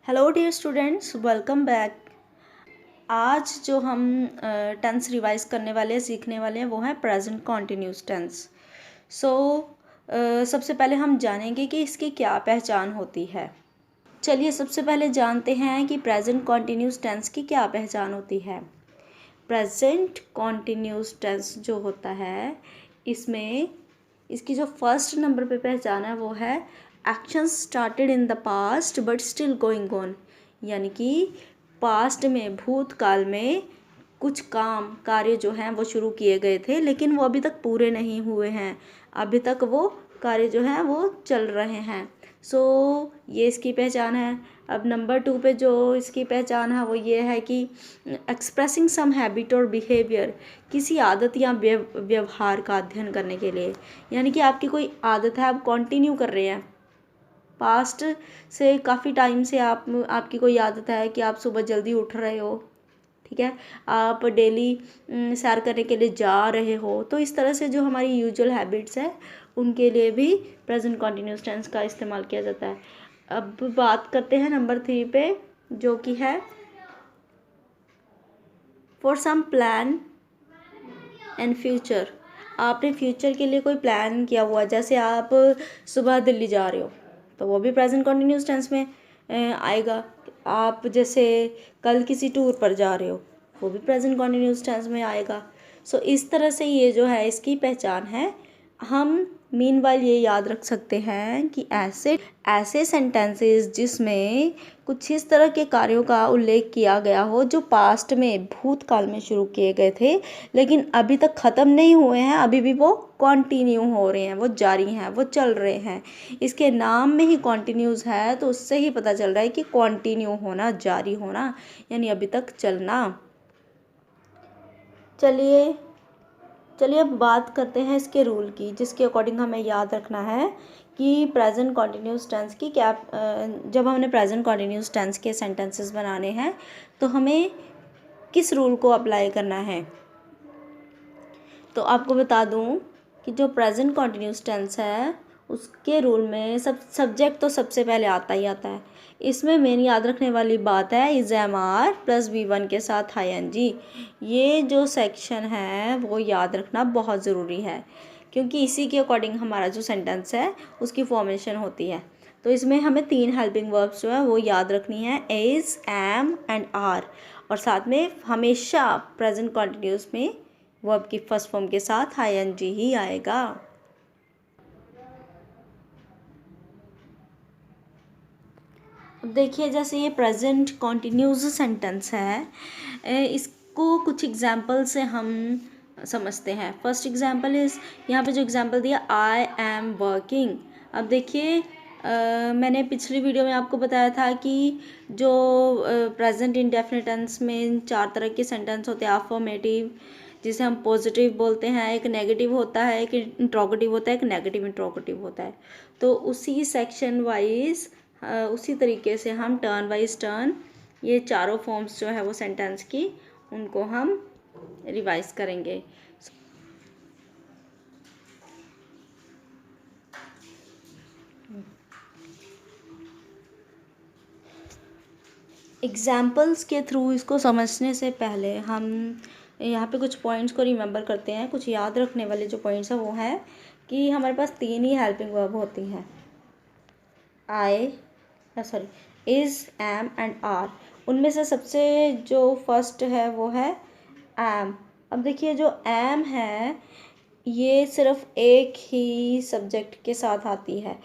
Hello dear students, welcome back. आज जो हम टेंस रिवाइज करने वाले हैं, सीखने वाले हैं, वो है प्रेजेंट कॉन्टिन्यूस टेंस। सबसे पहले हम जानेंगे कि इसकी क्या पहचान होती है। चलिए सबसे पहले जानते हैं कि प्रेजेंट कॉन्टिन्यूस टेंस की क्या पहचान होती है। प्रेजेंट कॉन्टिन्यूस टेंस जो होता है, इसमें इसकी जो फर्स्ट नंबर पे पहचान है वो है actions started in the past but still going on. यानी कि पास्ट में, भूतकाल में कुछ कार्य जो हैं वो शुरू किए गए थे, लेकिन वो अभी तक पूरे नहीं हुए हैं। अभी तक वो कार्य जो हैं वो चल रहे हैं। ये इसकी पहचान है। अब नंबर 2 पे जो इसकी पहचान है वो ये है कि एक्सप्रेसिंग सम हैबिट और बिहेवियर, किसी आदत या व्यवहार का अध्ययन करने के लिए। यानी कि आपकी कोई आदत है, आप कंटिन्यू कर रहे हैं, पास्ट से काफ़ी टाइम से आपकी कोई आदत है कि आप सुबह जल्दी उठ रहे हो, ठीक है, आप डेली सैर करने के लिए जा रहे हो। तो इस तरह से जो हमारी यूजुअल हैबिट्स है उनके लिए भी प्रेजेंट कॉन्टिन्यूस टेंस का इस्तेमाल किया जाता है। अब बात करते हैं नंबर 3 पे, जो कि है for some plan and future. आपने फ्यूचर के लिए कोई प्लान किया हुआ, जैसे आप सुबह दिल्ली जा रहे हो तो वो भी प्रेजेंट कॉन्टिन्यूस टेंस में आएगा। आप जैसे कल किसी टूर पर जा रहे हो, वो भी प्रेजेंट कॉन्टिन्यूस टेंस में आएगा। इस तरह से ये जो है इसकी पहचान है। हम मीनवाइल ये याद रख सकते हैं कि ऐसे सेंटेंसेस जिसमें कुछ इस तरह के कार्यों का उल्लेख किया गया हो जो पास्ट में, भूतकाल में शुरू किए गए थे लेकिन अभी तक ख़त्म नहीं हुए हैं, अभी भी वो कंटिन्यू हो रहे हैं, वो जारी हैं, वो चल रहे हैं। इसके नाम में ही कॉन्टिन्यूस है, तो उससे ही पता चल रहा है कि कंटिन्यू होना, जारी होना, यानी अभी तक चलना। चलिए अब बात करते हैं इसके रूल की, जिसके अकॉर्डिंग हमें याद रखना है कि प्रेजेंट कॉन्टिन्यूस टेंस की क्या, जब हमने प्रेजेंट कॉन्टिन्यूस टेंस के सेंटेंसेस बनाने हैं तो हमें किस रूल को अप्लाई करना है। तो आपको बता दूं कि जो प्रेजेंट कॉन्टिन्यूस टेंस है उसके रूल में सब्जेक्ट तो सबसे पहले आता ही आता है। इसमें मेन याद रखने वाली बात है is am are plus V1 के साथ ING। ये जो सेक्शन है वो याद रखना बहुत ज़रूरी है, क्योंकि इसी के अकॉर्डिंग हमारा जो सेंटेंस है उसकी फॉर्मेशन होती है। तो इसमें हमें 3 हेल्पिंग वर्ब्स जो है वो याद रखनी है, इज, एम एंड आर, और साथ में हमेशा प्रेजेंट कॉन्टिन्यूस में वर्ब की फर्स्ट फॉर्म के साथ ING ही आएगा। अब देखिए, जैसे ये प्रेजेंट कॉन्टिन्यूस सेंटेंस है, इसको कुछ एग्जाम्पल से हम समझते हैं। फर्स्ट एग्जाम्पल इज, यहाँ पे जो एग्जाम्पल दिया, आई एम वर्किंग। अब देखिए, मैंने पिछली वीडियो में आपको बताया था कि जो प्रेजेंट इंडेफिनिट टेंस में 4 तरह के सेंटेंस होते हैं। अफर्मेटिव, जिसे हम पॉजिटिव बोलते हैं, एक नेगेटिव होता है, एक इंट्रोगेटिव होता है, एक नेगेटिव इंट्रोगेटिव होता है। तो उसी सेक्शन वाइज, उसी तरीके से हम टर्न वाइज टर्न ये चारों फॉर्म्स जो है वो सेंटेंस की, उनको हम रिवाइज करेंगे। एग्जाम्पल्स के थ्रू इसको समझने से पहले हम यहाँ पे कुछ पॉइंट्स को रिमेंबर करते हैं। कुछ याद रखने वाले जो पॉइंट्स हैं वो है कि हमारे पास 3 ही हेल्पिंग वर्ब होती हैं, इज़, एम एंड आर। उनमें से सबसे जो फर्स्ट है वो है एम। अब देखिए, जो एम है ये सिर्फ एक ही सब्जेक्ट के साथ आती है।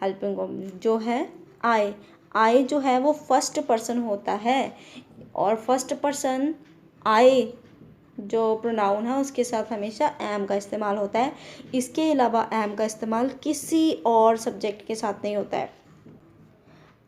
हेल्पिंग वर्ब जो है आई जो है वो फर्स्ट पर्सन होता है, और फर्स्ट पर्सन आई जो प्रोनाउन है उसके साथ हमेशा एम का इस्तेमाल होता है। इसके अलावा एम का इस्तेमाल किसी और सब्जेक्ट के साथ नहीं होता है।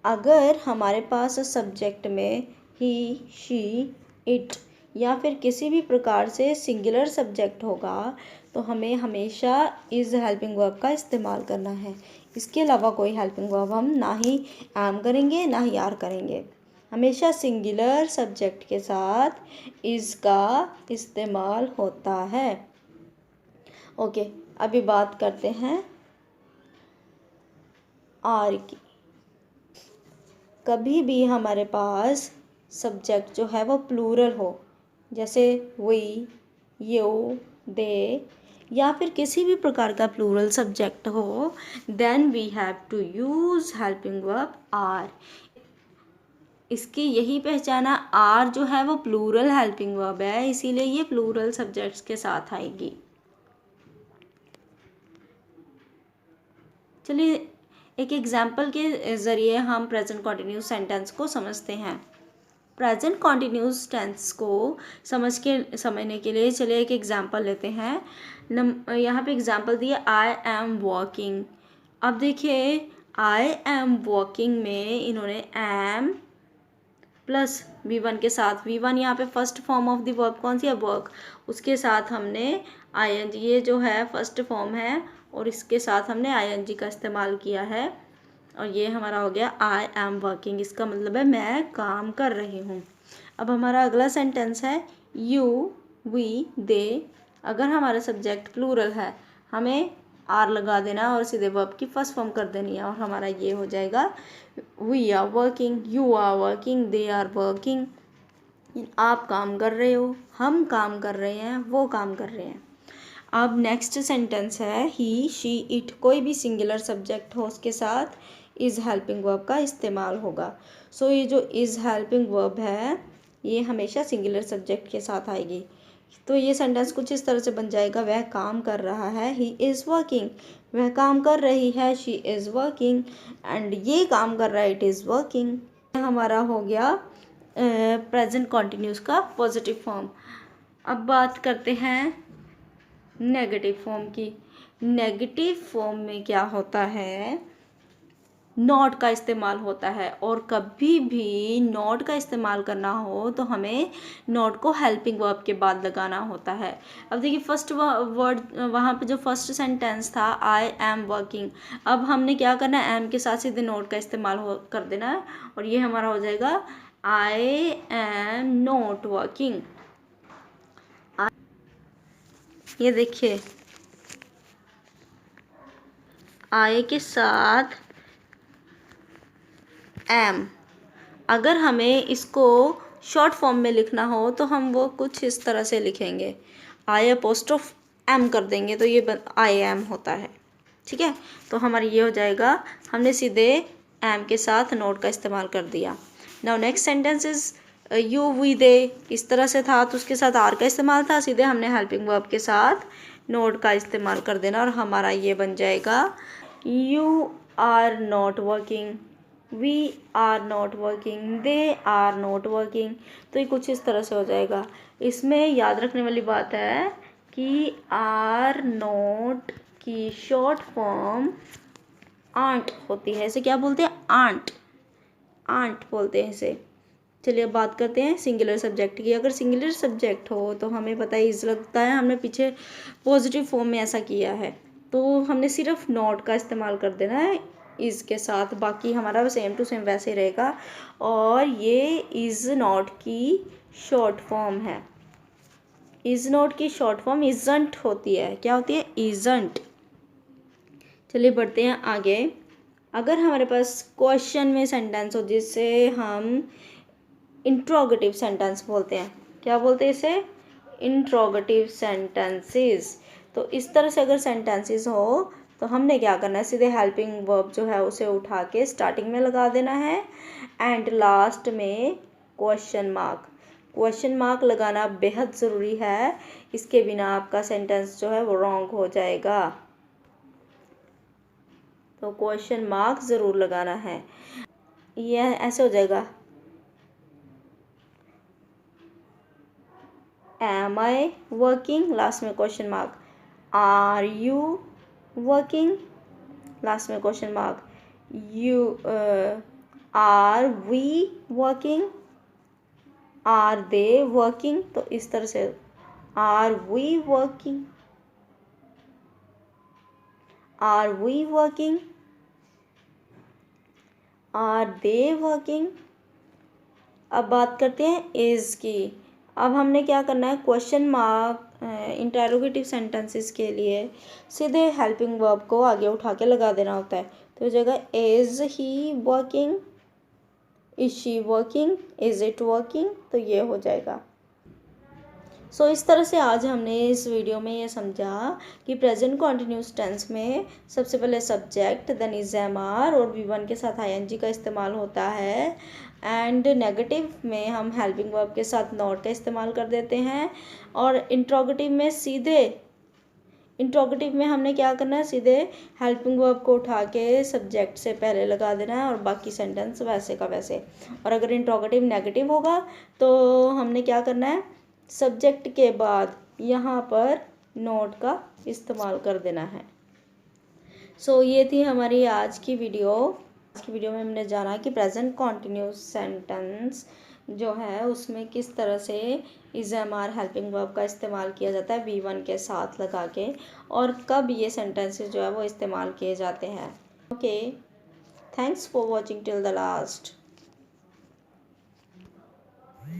अगर हमारे पास सब्जेक्ट में ही, शी, इट या फिर किसी भी प्रकार से सिंगुलर सब्जेक्ट होगा तो हमें हमेशा इज़ हेल्पिंग वर्ब का इस्तेमाल करना है। इसके अलावा कोई हेल्पिंग वर्ब हम ना ही एम करेंगे ना ही आर करेंगे। हमेशा सिंगुलर सब्जेक्ट के साथ इज़ का इस्तेमाल होता है। ओके, अभी बात करते हैं आर की। कभी भी हमारे पास सब्जेक्ट जो है वो प्लूरल हो, जैसे वी, यू, दे, या फिर किसी भी प्रकार का प्लूरल सब्जेक्ट हो, then we have to use helping verb are. इसकी यही पहचान है, आर जो है वो प्लूरल हेल्पिंग वर्ब है, इसीलिए ये प्लूरल सब्जेक्ट्स के साथ आएगी। चलिए एक एग्जाम्पल के ज़रिए हम प्रेजेंट कॉन्टिन्यूस सेंटेंस को समझते हैं। प्रेजेंट कॉन्टिन्यूस टेंस को समझने के लिए चलिए एक एग्जाम्पल लेते हैं। यहाँ पे एग्जाम्पल दिया, आई एम वॉकिंग। अब देखिए आई एम वॉकिंग में इन्होंने एम प्लस V1 के साथ, V1 यहाँ पे first form of the verb कौन सी है, वर्क, उसके साथ हमने ING, ये जो है फर्स्ट फॉर्म है और इसके साथ हमने ING का इस्तेमाल किया है और ये हमारा हो गया आई एम वर्किंग। इसका मतलब है मैं काम कर रही हूँ। अब हमारा अगला सेंटेंस है यू, वी, दे। अगर हमारा सब्जेक्ट प्लूरल है हमें आर लगा देना और सीधे वर्ब की फर्स्ट फॉर्म कर देनी है और हमारा ये हो जाएगा we are working, you are working, they are working. आप काम कर रहे हो, हम काम कर रहे हैं, वो काम कर रहे हैं। अब नेक्स्ट सेंटेंस है ही, शी, इट। कोई भी सिंगुलर सब्जेक्ट हो उसके साथ इज़ हेल्पिंग वर्ब का इस्तेमाल होगा। सो ये जो इज़ हेल्पिंग वर्ब है ये हमेशा सिंगुलर सब्जेक्ट के साथ आएगी। तो ये सेंटेंस कुछ इस तरह से बन जाएगा, वह काम कर रहा है, ही इज़ वर्किंग, वह काम कर रही है, शी इज़ वर्किंग, एंड ये काम कर रहा है, इट इज़ वर्किंग। हमारा हो गया प्रेजेंट कॉन्टिन्यूस का पॉजिटिव फॉर्म। अब बात करते हैं नेगेटिव फॉर्म की। नेगेटिव फॉर्म में क्या होता है, नॉट का इस्तेमाल होता है और कभी भी नॉट का इस्तेमाल करना हो तो हमें नॉट को हेल्पिंग वर्ब के बाद लगाना होता है। अब देखिए फर्स्ट वर्ड वहाँ पे जो फर्स्ट सेंटेंस था आई एम वर्किंग, अब हमने क्या करना है, एम के साथ सीधे नॉट का इस्तेमाल कर देना है और ये हमारा हो जाएगा आई एम नॉट वर्किंग। ये देखिए आई के साथ एम, अगर हमें इसको शॉर्ट फॉर्म में लिखना हो तो हम वो कुछ इस तरह से लिखेंगे, आई अपोस्ट्रोफ एम कर देंगे तो ये आई एम होता है। ठीक है, तो हमारा ये हो जाएगा, हमने सीधे एम के साथ नोट का इस्तेमाल कर दिया। Now next sentence is you, we, they. इस तरह से था तो उसके साथ आर का इस्तेमाल था, सीधे हमने हेल्पिंग वर्ब के साथ नोट का इस्तेमाल कर देना और हमारा ये बन जाएगा you are not working, we are not working, they are not working. तो ये कुछ इस तरह से हो जाएगा। इसमें याद रखने वाली बात है कि आर नॉट की शॉर्ट फॉर्म आंट होती है। इसे क्या बोलते हैं, आंट, आंट बोलते हैं इसे। चलिए अब बात करते हैं सिंगुलर सब्जेक्ट की। अगर सिंगुलर सब्जेक्ट हो तो हमें पता है इज लगता है, हमने पीछे पॉजिटिव फॉर्म में ऐसा किया है तो हमने सिर्फ नॉट का इस्तेमाल कर देना है इज़ के साथ, बाकी हमारा सेम टू सेम वैसे रहेगा। और ये इज़ नॉट की शॉर्ट फॉर्म है। इज़ नॉट की शॉर्ट फॉर्म इज़ंट होती है। क्या होती है, इज़ंट। चलिए बढ़ते हैं आगे। अगर हमारे पास क्वेश्चन में सेंटेंस हो जिससे हम इंट्रोगेटिव सेंटेंस बोलते हैं, क्या बोलते हैं इसे, इंट्रोगेटिव सेंटेंसेस। तो इस तरह से अगर सेंटेंसेस हो तो हमने क्या करना है, सीधे हेल्पिंग वर्ब जो है उसे उठा के स्टार्टिंग में लगा देना है एंड लास्ट में क्वेश्चन मार्क। क्वेश्चन मार्क लगाना बेहद ज़रूरी है, इसके बिना आपका सेंटेंस जो है वो रॉन्ग हो जाएगा। तो क्वेश्चन मार्क ज़रूर लगाना है। यह ऐसे हो जाएगा, एम आई वर्किंग, लास्ट में question mark, are you working, last में question mark, you are we working, are they working. तो इस तरह से are we working, are we working, are they working. अब बात करते हैं इज़ की। अब हमने क्या करना है, क्वेश्चन मार्क इंटरोगेटिव सेंटेंसेस के लिए सीधे हेल्पिंग वर्ब को आगे उठा के लगा देना होता है। तो जगह is he working, is she working, is it working, तो ये हो जाएगा। सो इस तरह से आज हमने इस वीडियो में ये समझा कि प्रेजेंट कॉन्टिन्यूस टेंस में सबसे पहले subject, then is am are और वी वन के साथ आई एन जी का इस्तेमाल होता है, एंड नेगेटिव में हम हेल्पिंग वर्ब के साथ नॉट का इस्तेमाल कर देते हैं, और इंट्रोगेटिव में हमने क्या करना है, सीधे हेल्पिंग वर्ब को उठा के सब्जेक्ट से पहले लगा देना है और बाकी सेंटेंस वैसे का वैसे। और अगर इंट्रोगेटिव नेगेटिव होगा तो हमने क्या करना है, सब्जेक्ट के बाद यहाँ पर नोट का इस्तेमाल कर देना है। सो ये थी हमारी आज की वीडियो। आज की वीडियो में हमने जाना कि प्रेजेंट कॉन्टिन्यूस सेंटेंस जो है उसमें किस तरह से is am are helping verb का इस्तेमाल किया जाता है वी वन के साथ लगा के, और कब ये सेंटेंसेस जो है वो इस्तेमाल किए जाते हैं। Okay, thanks for watching till the last.